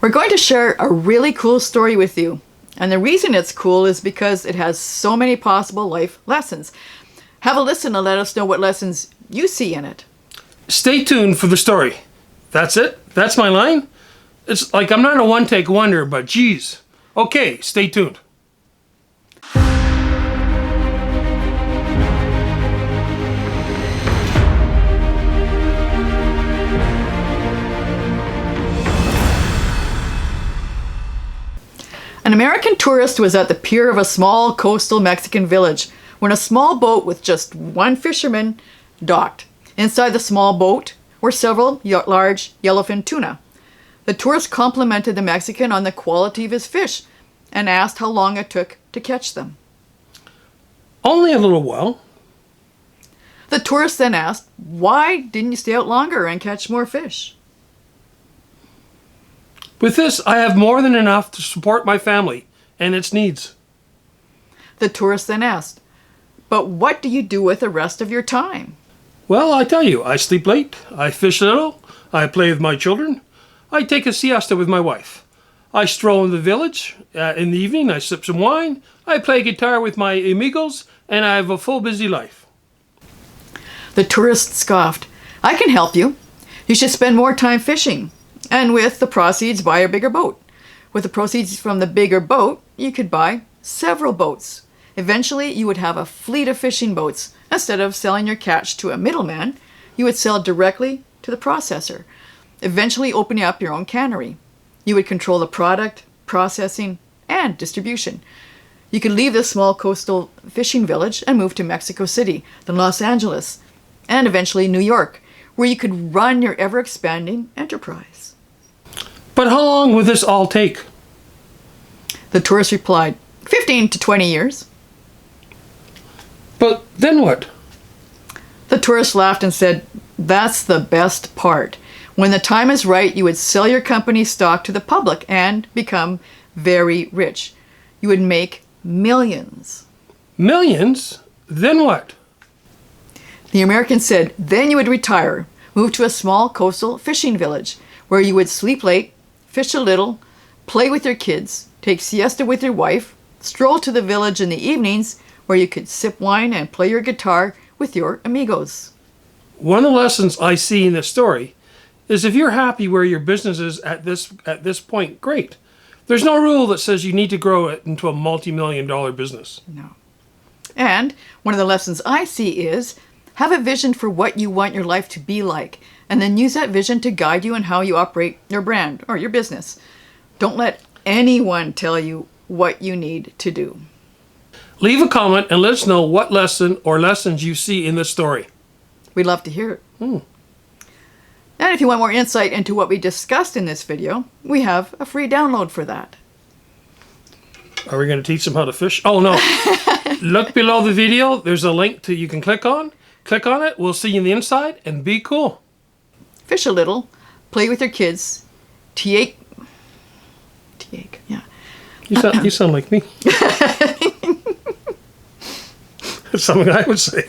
We're going to share a really cool story with you. And the reason it's cool is because it has so many possible life lessons. Have a listen and let us know what lessons you see in it. Stay tuned for the story. That's it? That's my line? It's like I'm not a one-take wonder, but geez. Okay, stay tuned. An American tourist was at the pier of a small coastal Mexican village when a small boat with just one fisherman docked. Inside the small boat were several large yellowfin tuna. The tourist complimented the Mexican on the quality of his fish and asked how long it took to catch them. Only a little while. The tourist then asked, why didn't you stay out longer and catch more fish? With this, I have more than enough to support my family and its needs. The tourist then asked, but what do you do with the rest of your time? Well, I tell you, I sleep late, I fish a little, I play with my children, I take a siesta with my wife. I stroll in the village in the evening, I sip some wine, I play guitar with my amigos, and I have a full busy life. The tourist scoffed, I can help you. You should spend more time fishing. And with the proceeds, buy a bigger boat. With the proceeds from the bigger boat, you could buy several boats. Eventually, you would have a fleet of fishing boats. Instead of selling your catch to a middleman, you would sell directly to the processor, eventually opening up your own cannery. You would control the product, processing, and distribution. You could leave this small coastal fishing village and move to Mexico City, then Los Angeles, and eventually New York, where you could run your ever-expanding enterprise. But how long will this all take? The tourist replied, 15 to 20 years. But then what? The tourist laughed and said, that's the best part. When the time is right, you would sell your company's stock to the public and become very rich. You would make millions. Millions? Then what? The American said, then you would retire, move to a small coastal fishing village where you would sleep late, fish a little, play with your kids, take siesta with your wife, stroll to the village in the evenings where you could sip wine and play your guitar with your amigos. One of the lessons I see in this story is if you're happy where your business is at this point, great. There's no rule that says you need to grow it into a multi-million-dollar business. No. And one of the lessons I see is have a vision for what you want your life to be like, and then use that vision to guide you in how you operate your brand or your business. Don't let anyone tell you what you need to do. Leave a comment and let us know what lesson or lessons you see in this story. We'd love to hear it. And if you want more insight into what we discussed in this video, we have a free download for that. Are we going to teach them how to fish? Oh, no. Look below the video. There's a link you can click on. Click on it. We'll see you on the inside and be cool. Fish a little. Play with your kids. Take. Yeah. You sound like me. That's something I would say.